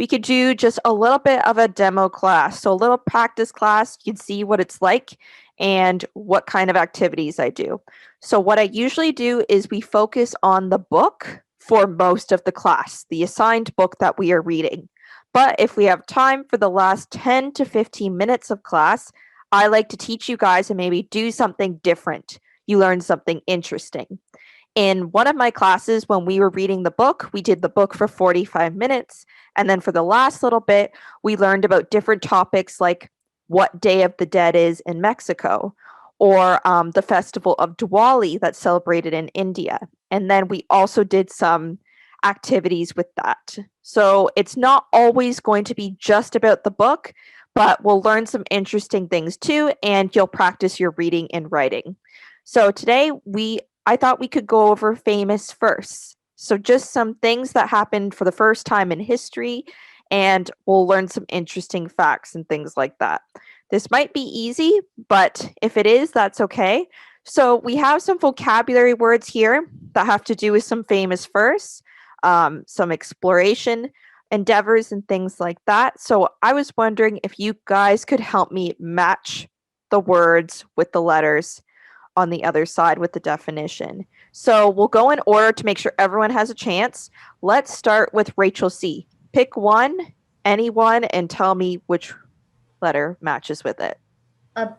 we could do just a little bit of a demo class. So a little practice class, you can see what it's like and what kind of activities I do. So what I usually do is we focus on the book for most of the class, the assigned book that we are reading. But if we have time for the last 10 to 15 minutes of class, I like to teach you guys and maybe do something different. You learn something interesting. In one of my classes, when we were reading the book, we did the book for 45 minutes. And then for the last little bit, we learned about different topics like what Day of the Dead is in Mexico, or the festival of Diwali that's celebrated in India. And then we also did some activities with that. So it's not always going to be just about the book, but we'll learn some interesting things too, and you'll practice your reading and writing. So today I thought we could go over famous firsts. So just some things that happened for the first time in history, and we'll learn some interesting facts and things like that. This might be easy, but if it is, that's okay. So we have some vocabulary words here that have to do with some famous firsts, some exploration endeavors and things like that. So I was wondering if you guys could help me match the words with the letters on the other side with the definition. So we'll go in order to make sure everyone has a chance. Let's start with Rachel C. Pick one, anyone, and tell me which letter matches with it. A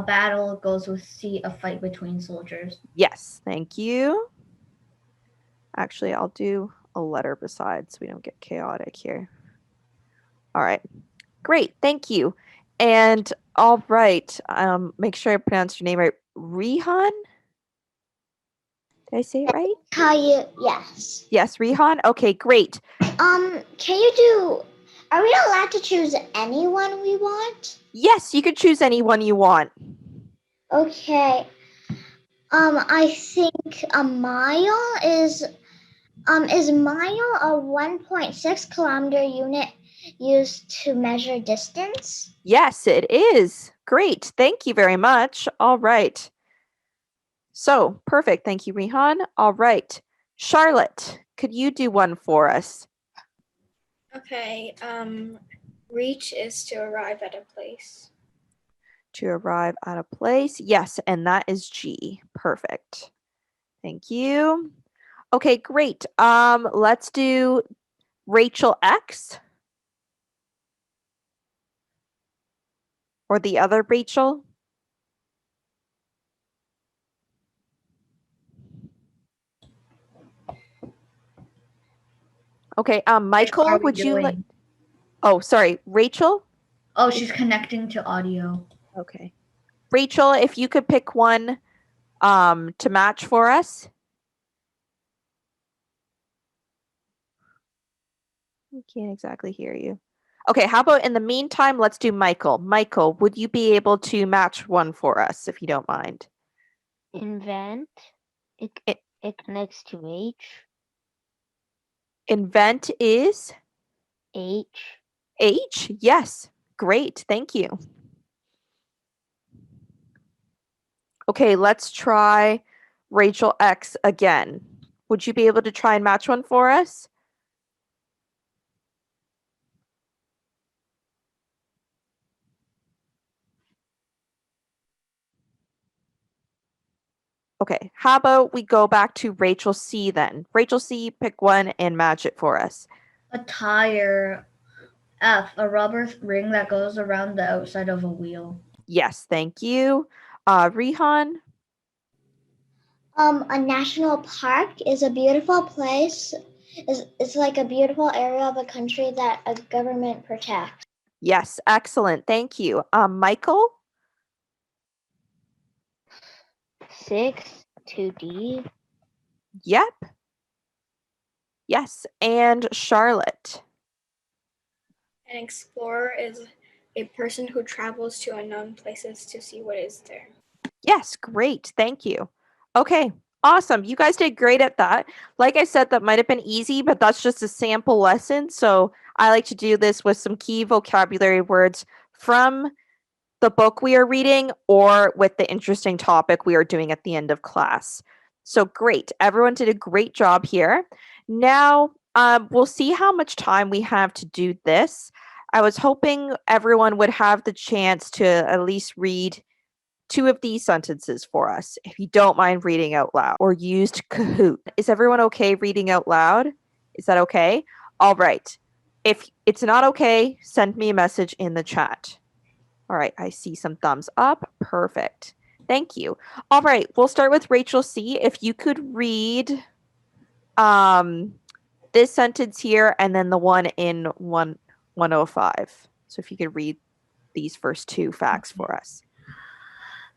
battle goes with C, a fight between soldiers. Yes, thank you. Actually, I'll do a letter besides so we don't get chaotic here. All right, great, thank you. And all right, make sure I pronounce your name right. Rehan? Did I say it right? Yes. Yes, Rehan? Okay, great. Are we allowed to choose anyone we want? Yes, you can choose anyone you want. Okay. I think a mile is mile a 1.6 kilometer unit used to measure distance? Yes, it is. Great. Thank you very much. All right. So, perfect. Thank you, Rehan. All right. Charlotte, could you do one for us? Okay. Reach is to arrive at a place. To arrive at a place. Yes, and that is G. Perfect. Thank you. Okay, great. Let's do Rachel X. Or the other Rachel. Okay, Michael, would you like? Oh, sorry, Rachel? Oh, she's connecting to audio. Okay. Rachel, if you could pick one to match for us. I can't exactly hear you. Okay, how about in the meantime, let's do Michael. Michael, would you be able to match one for us, if you don't mind? Invent. It connects to H. Invent is? H. H, yes. Great, thank you. Okay, let's try Rachel X again. Would you be able to try and match one for us? Okay, how about we go back to Rachel C then? Rachel C, pick one and match it for us. A tire. F, a rubber ring that goes around the outside of a wheel. Yes, thank you. Rehan? A national park is a beautiful place. It's like a beautiful area of a country that a government protects. Yes, excellent. Thank you. Michael? 6 to D. Yep. Yes, and Charlotte? An explorer is a person who travels to unknown places to see what is there. Yes, great. Thank you. Okay, awesome. You guys did great at that. Like I said, that might have been easy, but that's just a sample lesson. So I like to do this with some key vocabulary words from the book we are reading or with the interesting topic we are doing at the end of class. So great. Everyone did a great job here. Now we'll see how much time we have to do this. I was hoping everyone would have the chance to at least read 2 of these sentences for us, if you don't mind reading out loud, or used Kahoot. Is everyone okay reading out loud? Is that okay? All right. If it's not okay, send me a message in the chat. All right, I see some thumbs up. Perfect. Thank you. All right, we'll start with Rachel C. If you could read this sentence here and then the one in 105. So if you could read these first 2 facts for us.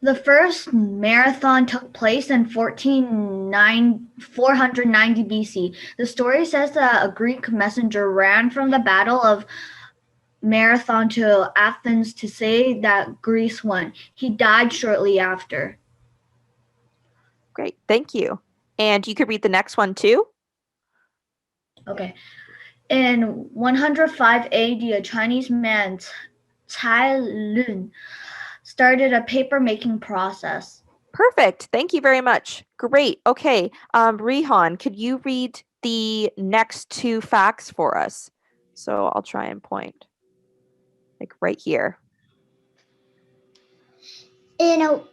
The first marathon took place in 490 BC. The story says that a Greek messenger ran from the Battle of Marathon to Athens to say that Greece won. He died shortly after. Great, thank you. And you could read the next one too? Okay. In 105 AD, a Chinese man, Cai Lun, started a paper-making process. Perfect. Thank you very much. Great. Okay. Rihan, could you read the next 2 facts for us? So I'll try and point. Like right here. You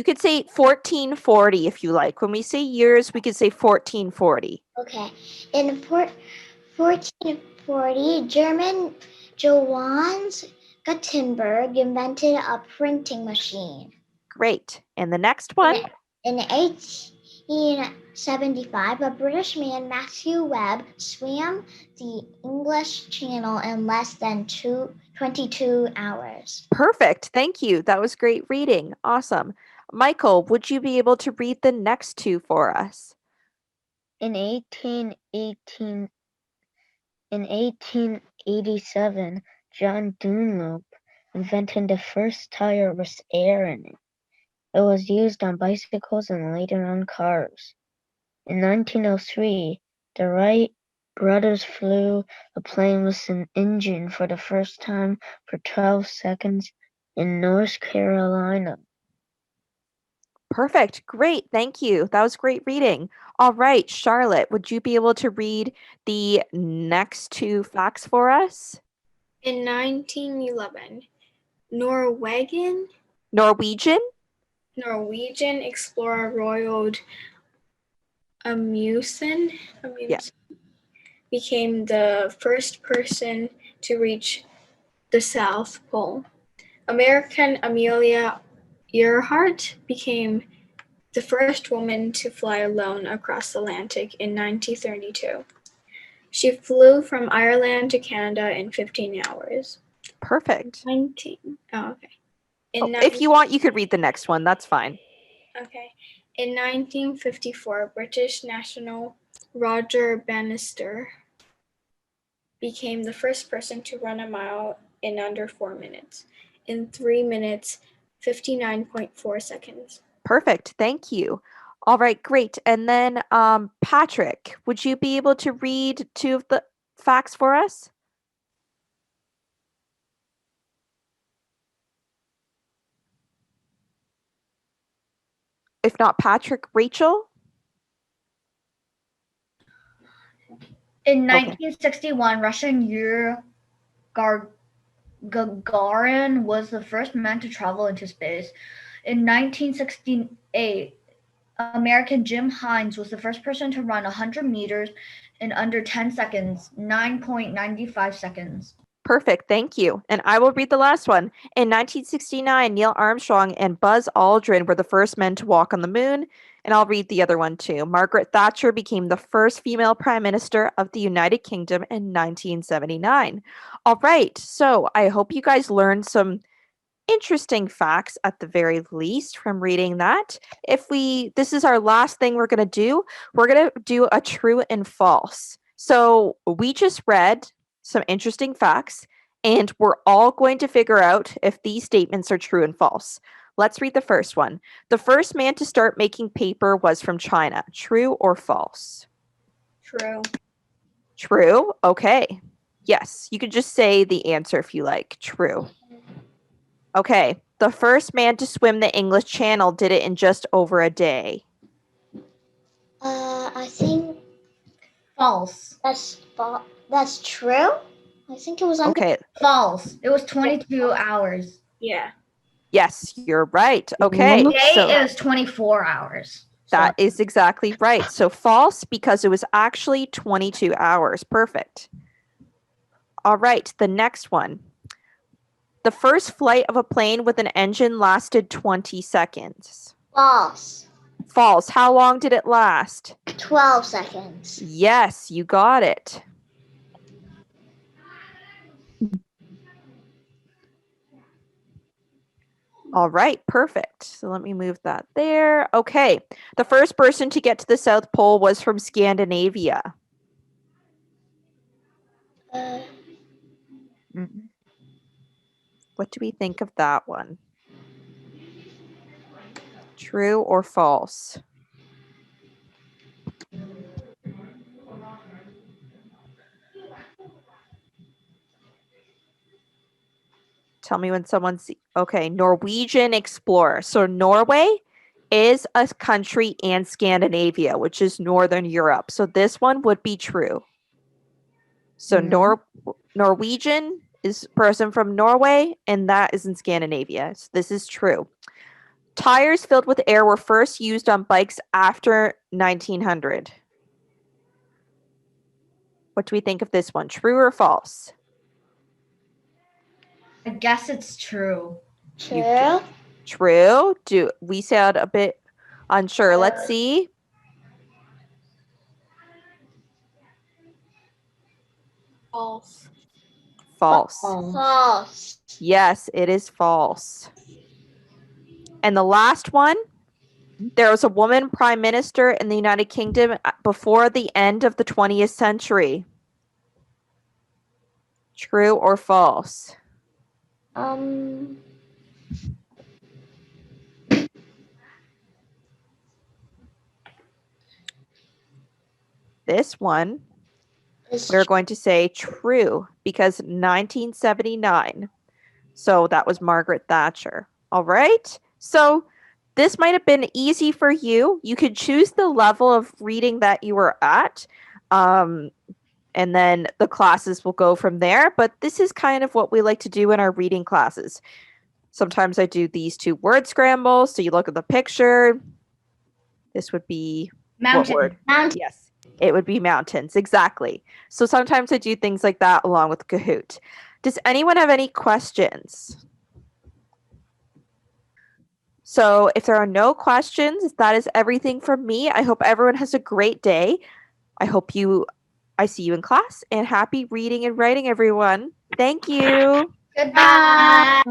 could say 1440 if you like. When we say years, we could say 1440. Okay. In 1440, German Johannes Gutenberg invented a printing machine. Great. And the next one? In 1875, a British man, Matthew Webb, swam the English Channel in less than 22 hours. Perfect. Thank you. That was great reading. Awesome. Michael, would you be able to read the next 2 for us? In 1887, John Dunlop invented the first tire with air in it. It was used on bicycles and later on cars. In 1903, the Wright brothers flew a plane with an engine for the first time for 12 seconds in North Carolina. Perfect. Great. Thank you. That was great reading. All right, Charlotte, would you be able to read the next 2 facts for us? In 1911, Norwegian explorer Roald Amundsen became the first person to reach the South Pole. American Amelia Earhart became the first woman to fly alone across the Atlantic in 1932. She flew from Ireland to Canada in 15 hours. Perfect. Okay. If you want, you could read the next one. That's fine. Okay. In 1954, British national Roger Bannister became the first person to run a mile in under 4 minutes, in 3 minutes, 59.4 seconds. Perfect. Thank you. All right, great. And then Patrick, would you be able to read 2 of the facts for us? If not Patrick, Rachel? In 1961, Russian Yuri Gagarin was the first man to travel into space. In 1968, American Jim Hines was the first person to run 100 meters in under 10 seconds, 9.95 seconds. Perfect. Thank you. And I will read the last one. In 1969, Neil Armstrong and Buzz Aldrin were the first men to walk on the moon. And I'll read the other one too. Margaret Thatcher became the first female prime minister of the United Kingdom in 1979. All right. So I hope you guys learned some interesting facts at the very least from reading that. This is our last thing we're going to do a true and false. So we just read some interesting facts, and we're all going to figure out if these statements are true and false. Let's read the first one. The first man to start making paper was from China. True or false? True. True? Okay. Yes, you could just say the answer if you like. True. Okay, The first man to swim the English Channel did it in just over a day. I think False. that's true. I think it was under Okay. False. It was 22 hours. Yeah. Yes, you're right. Okay. Today So it was 24 hours. that is exactly right. So false because it was actually 22 hours. Perfect. All right. The next one. The first flight of a plane with an engine lasted 20 seconds. false. False. How long did it last? 12 seconds. Yes, you got it. All right, perfect. So let me move that there. Okay. The first person to get to the South Pole was from Scandinavia. What do we think of that one? True or false? Tell me when someone's okay. Norwegian explorer. So Norway is a country and Scandinavia, which is Northern Europe. So this one would be true. So Norwegian is a person from Norway, and that is in Scandinavia. So this is true. Tires filled with air were first used on bikes after 1900. What do we think of this one? True or false? I guess it's true. True. True. Do we sound a bit unsure? Let's see. False. False. False. Yes, it is false. And the last one, there was a woman prime minister in the United Kingdom before the end of the 20th century. True or false? This one, we're going to say true because 1979. So that was Margaret Thatcher. All right. So this might have been easy for you. You could choose the level of reading that you were at. And then the classes will go from there. But this is kind of what we like to do in our reading classes. Sometimes I do these two word scrambles. So you look at the picture. This would be Mountain. what word? Mountain. Yes. It would be mountains, exactly. So sometimes I do things like that along with Kahoot. Does anyone have any questions? So if there are no questions, that is everything from me. I hope everyone has a great day. I see you in class, and happy reading and writing, everyone. Thank you. Goodbye.